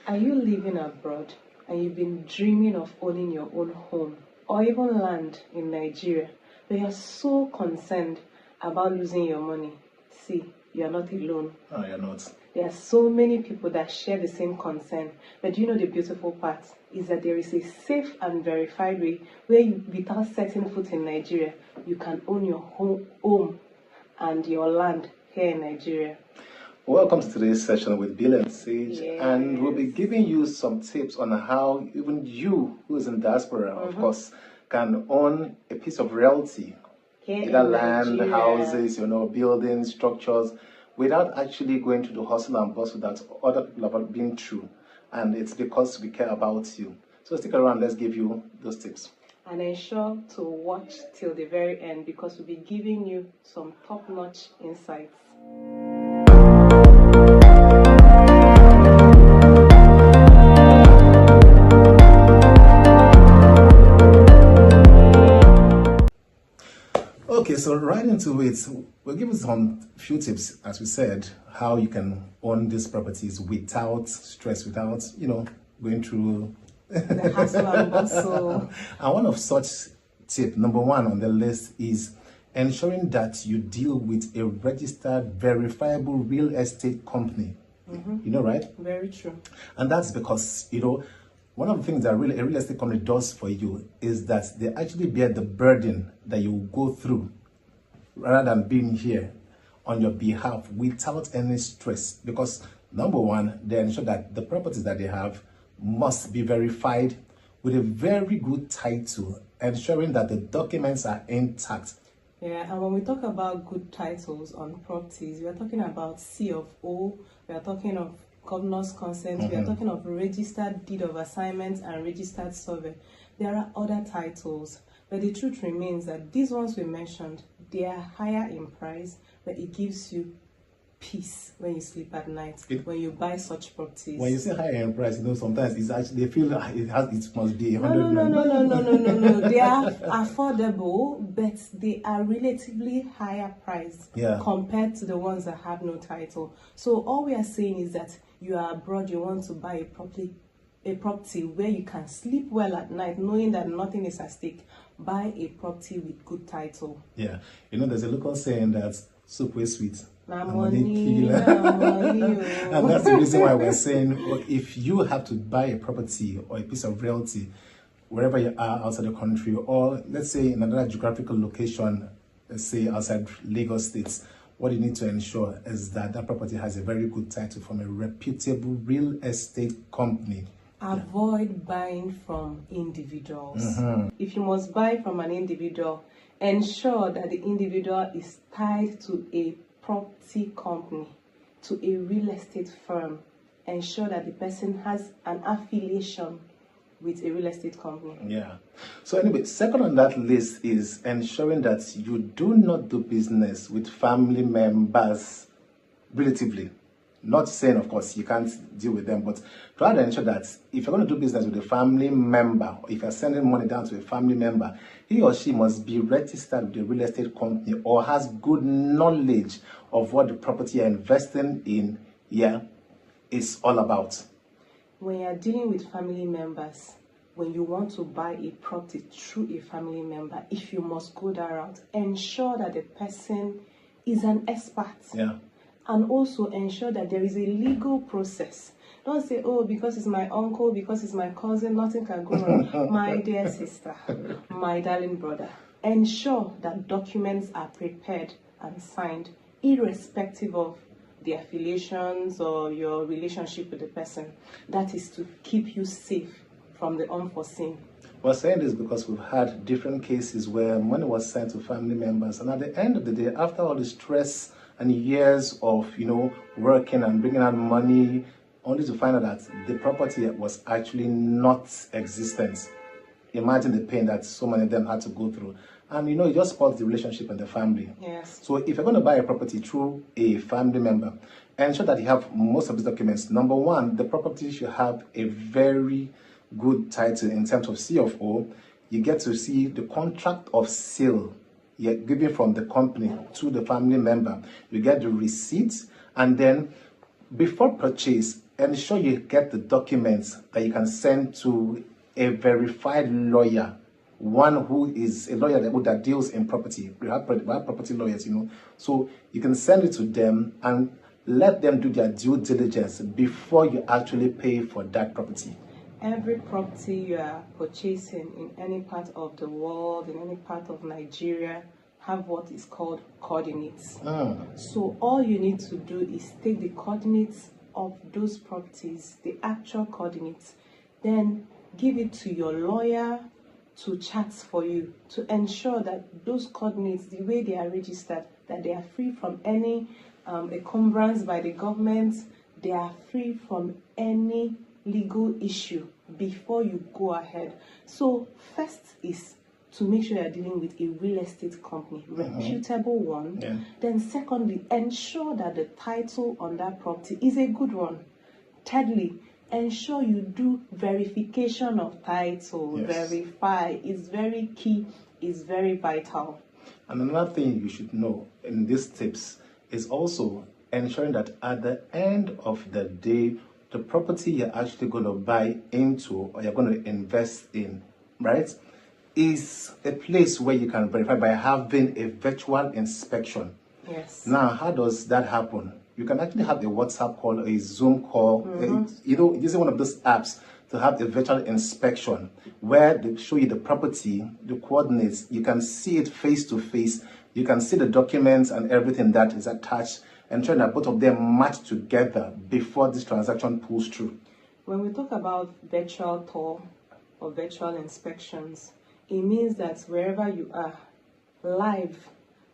Are you living abroad and you've been dreaming of owning your own home or even land in Nigeria, but you're so concerned about losing your money? See, you're not alone. Oh, you're not. There are so many people that share the same concern. But you know the beautiful part is that there is a safe and verified way where you, without setting foot in Nigeria, you can own your home and your land here in Nigeria. Welcome to today's session with Bill and Sage, Yes. and we'll be giving you some tips on how even you, who is in diaspora, of course, can own a piece of realty, Here either in land, Nigeria. houses, buildings, structures, without actually going through the hustle and bustle that other people have been through. And it's because we care about you. So stick around, let's give you those tips. And ensure to watch till the very end because we'll be giving you some top-notch insights. Okay, so right into it, we'll give you some few tips, as we said, how you can own these properties without stress, without, going through The hassle and bustle. And one of such tip, number one on the list, is ensuring that you deal with a registered, verifiable real estate company. You know, right? Very true. And that's because, one of the things that a real estate company does for you is that they actually bear the burden that you go through rather than being here on your behalf without any stress. Because number one, they ensure that the properties that they have must be verified with a very good title, ensuring that the documents are intact. Yeah, and when we talk about good titles on properties, we are talking about C of O, we are talking of governor's consent, we are talking of registered deed of assignment and registered survey. There are other titles, but the truth remains that these ones we mentioned, they are higher in price, but it gives you peace when you sleep at night, when you buy such properties. When you say higher in price, sometimes it's actually, they feel like it must be 100 No. They are affordable, but they are relatively higher priced compared to the ones that have no title. So all we are saying is that you are abroad, you want to buy a property where you can sleep well at night, knowing that nothing is at stake. Buy a property with good title. Yeah, there's a local saying that soup is sweet. Money. And that's the reason why we're saying, if you have to buy a property or a piece of realty wherever you are outside the country, or let's say in another geographical location, let's say outside Lagos State, what you need to ensure is that that property has a very good title from a reputable real estate company. Avoid buying from individuals. If you must buy from an individual, ensure that the individual is tied to a property company, to a real estate firm. Ensure that the person has an affiliation with a real estate company. Yeah. So anyway, second on that list is ensuring that you do not do business with family members relatively. Not saying, of course, you can't deal with them, but try to ensure that if you're going to do business with a family member, or if you're sending money down to a family member, he or she must be registered with a real estate company or has good knowledge of what the property you're investing in is all about. When you're dealing with family members, when you want to buy a property through a family member, if you must go that route, ensure that the person is an expert. Yeah. And also ensure that there is a legal process. Don't say, oh, because it's my uncle, because it's my cousin, nothing can go wrong. My dear sister, my darling brother, ensure that documents are prepared and signed, irrespective of the affiliations or your relationship with the person. That is to keep you safe from the unforeseen. We're saying this because we've had different cases where money was sent to family members, and at the end of the day, after all the stress and years of working and bringing out money, only to find out that the property was actually not existent. Imagine the pain that so many of them had to go through. And it just spoils the relationship in the family. Yes. So if you're going to buy a property through a family member, ensure that you have most of these documents. Number one, the property should have a very good title in terms of C of O. You get to see the contract of sale given from the company to the family member. You get the receipt, and then before purchase, ensure you get the documents that you can send to a verified lawyer, one who is a lawyer that deals in property. We have property lawyers, so you can send it to them and let them do their due diligence before you actually pay for that property. Every property you are purchasing in any part of the world, in any part of Nigeria, have what is called coordinates. So all you need to do is take the coordinates of those properties, the actual coordinates, then give it to your lawyer to chart for you to ensure that those coordinates, the way they are registered, that they are free from any encumbrance by the government, they are free from any legal issue before you go ahead. So first is to make sure you're dealing with a real estate company, reputable one. Yeah. Then secondly, ensure that the title on that property is a good one. Thirdly, ensure you do verification of title. Yes. Verify is very key, is very vital. And another thing you should know in these tips is also ensuring that at the end of the day, the property you're actually going to buy into or you're going to invest in, right, is a place where you can verify by having a virtual inspection. Yes. Now, how does that happen? You can actually have a WhatsApp call or a Zoom call, using one of those apps to have a virtual inspection where they show you the property, the coordinates. You can see it face to face. You can see the documents and everything that is attached, ensuring that both of them match together before this transaction pulls through. When we talk about virtual tour or virtual inspections, it means that wherever you are, live,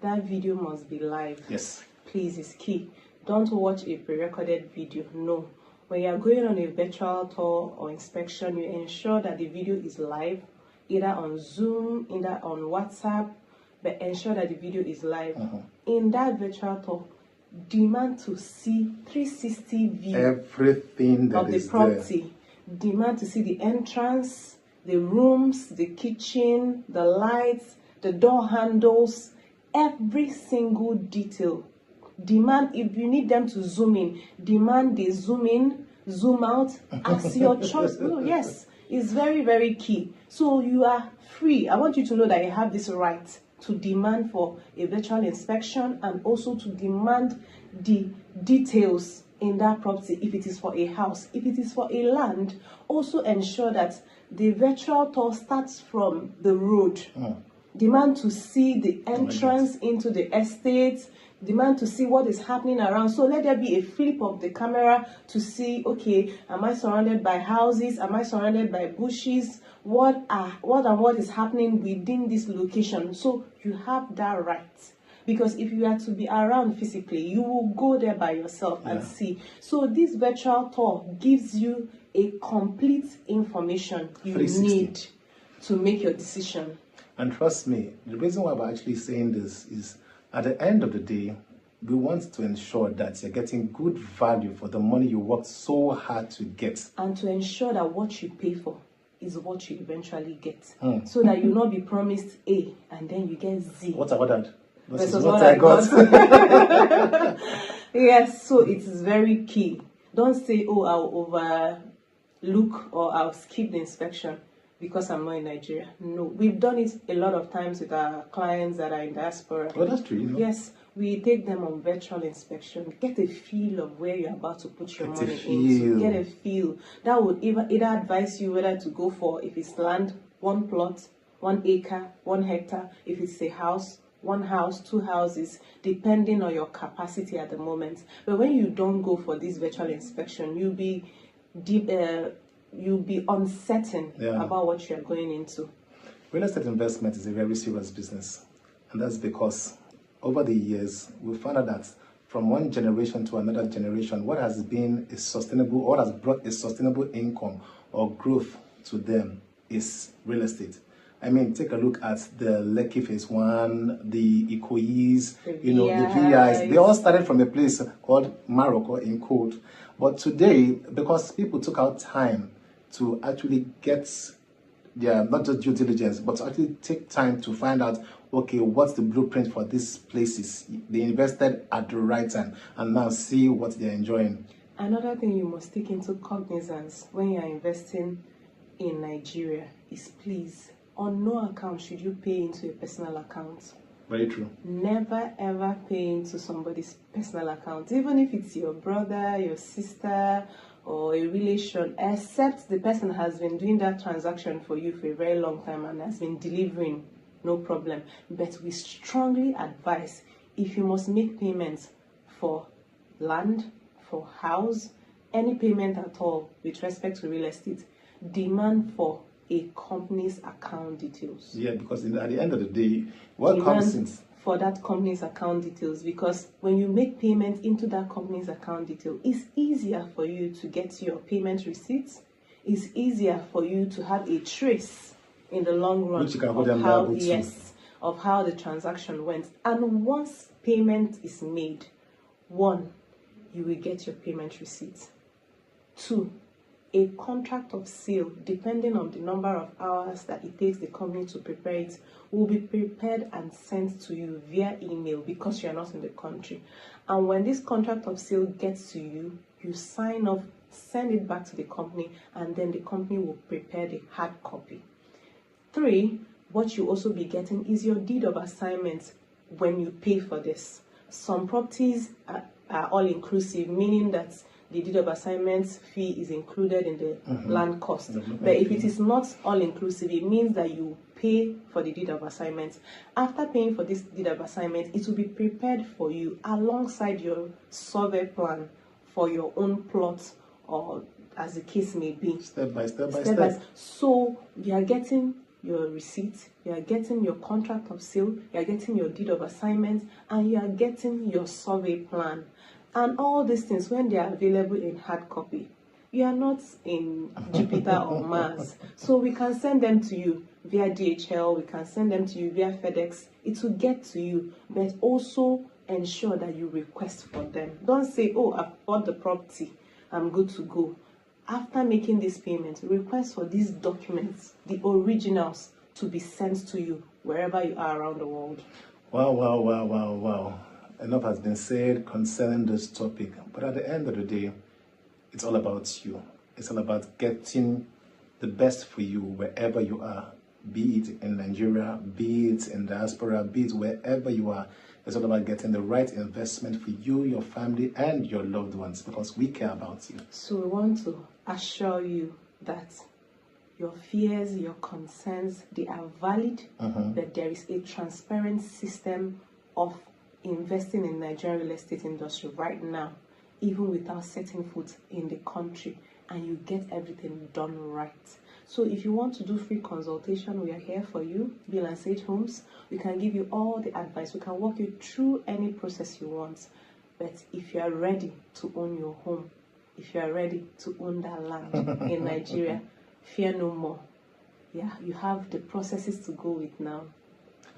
that video must be live. Yes. Please, it's key. Don't watch a pre-recorded video. No. When you are going on a virtual tour or inspection, you ensure that the video is live, either on Zoom, either on WhatsApp, but ensure that the video is live. In that virtual tour, demand to see 360 view Everything that of the is property. Demand to see the entrance, the rooms, the kitchen, the lights, the door handles, every single detail. Demand, if you need them to zoom in, demand they zoom in, zoom out, ask your choice. No, yes, it's very, very key. So you are free. I want you to know that you have this right to demand for a virtual inspection and also to demand the details in that property. If it is for a house, if it is for a land, also ensure that the virtual tour starts from the road. Demand to see the entrance into the estate, demand to see what is happening around. So let there be a flip of the camera to see, okay, am I surrounded by houses? Am I surrounded by bushes? What is happening within this location? So you have that right. Because if you are to be around physically, you will go there by yourself and see. So this virtual tour gives you a complete information you need to make your decision. And trust me, the reason why we're actually saying this is at the end of the day, we want to ensure that you're getting good value for the money you worked so hard to get. And to ensure that what you pay for is what you eventually get. So that you'll not be promised A and then you get Z. What about that? This is what I got. Yes, so it is very key. Don't say, oh, I'll overlook or I'll skip the inspection because I'm not in Nigeria. No, we've done it a lot of times with our clients that are in diaspora. Oh, that's true. Yes, we take them on virtual inspection, get a feel of where you're about to put your money into. Get a feel. That would either advise you whether to go for, if it's land, 1 plot, 1 acre, 1 hectare, if it's a house, 1 house, 2 houses, depending on your capacity at the moment. But when you don't go for this virtual inspection, you'll be uncertain about what you're going into. Real estate investment is a very serious business. And that's because over the years, we found out that from one generation to another generation, what has been a sustainable, or has brought a sustainable income or growth to them is real estate. I mean, take a look at the Lekki Phase 1, the Ikoyis, the VIs. They all started from a place called Morocco in Code. But today, because people took out time to actually get their, not just due diligence, but to actually take time to find out, okay, what's the blueprint for these places? They invested at the right time and now see what they're enjoying. Another thing you must take into cognizance when you are investing in Nigeria is, please, on no account should you pay into a personal account. Very true. Never ever pay into somebody's personal account, even if it's your brother, your sister, or a relation, except the person has been doing that transaction for you for a very long time and has been delivering, no problem. But we strongly advise, if you must make payments for land, for house, any payment at all with respect to real estate, demand for a company's account details. Yeah, because at the end of the day, what comes in for that company's account details, because when you make payment into that company's account detail, it's easier for you to get your payment receipts. It's easier for you to have a trace in the long run which you can hold them liable to. Of how the transaction went. And once payment is made, 1, you will get your payment receipts. 2, a contract of sale, depending on the number of hours that it takes the company to prepare it, will be prepared and sent to you via email because you are not in the country. And when this contract of sale gets to you, you sign off, send it back to the company, and then the company will prepare the hard copy. 3, what you also be getting is your deed of assignment when you pay for this. Some properties are all inclusive, meaning that the deed of assignment fee is included in the land cost. But if it is not all inclusive, it means that you pay for the deed of assignment. After paying for this deed of assignment, it will be prepared for you alongside your survey plan for your own plot, or as the case may be. Step by step. So you are getting your receipt, you are getting your contract of sale, you are getting your deed of assignment, and you are getting your survey plan. And all these things, when they are available in hard copy, you are not in Jupiter or Mars. So we can send them to you via DHL, we can send them to you via FedEx. It will get to you, but also ensure that you request for them. Don't say, oh, I've bought the property, I'm good to go. After making this payment, request for these documents, the originals, to be sent to you wherever you are around the world. Wow. Enough has been said concerning this topic. But at the end of the day, it's all about you. It's all about getting the best for you wherever you are, be it in Nigeria, be it in diaspora, be it wherever you are. It's all about getting the right investment for you, your family, and your loved ones, because we care about you. So we want to assure you that your fears, your concerns, they are valid, that there is a transparent system of investing in Nigerian real estate industry right now, even without setting foot in the country, and you get everything done right. So if you want to do free consultation, we are here for you. Bill and Sage Homes, we can give you all the advice. We can walk you through any process you want. But if you are ready to own your home, if you are ready to own that land in Nigeria, fear no more. Yeah, you have the processes to go with now.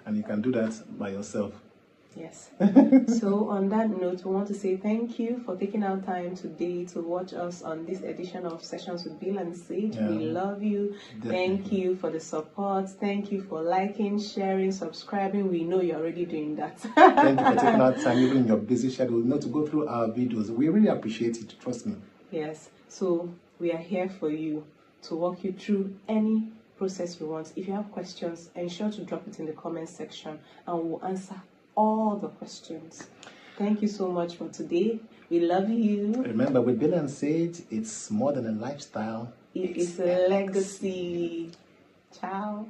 And you can do that by yourself. Yes. So on that note, we want to say thank you for taking our time today to watch us on this edition of Sessions with Bill and Sage. Yeah. We love you. Definitely. Thank you for the support. Thank you for liking, sharing, subscribing. We know you're already doing that. Thank you for taking our time, even in your busy schedule, to go through our videos. We really appreciate it. Trust me. Yes. So we are here for you to walk you through any process you want. If you have questions, ensure to drop it in the comment section and we'll answer all the questions. Thank you so much for today. We love you. Remember, with Bill and Sage, it's more than a lifestyle. It's a legacy. Ciao.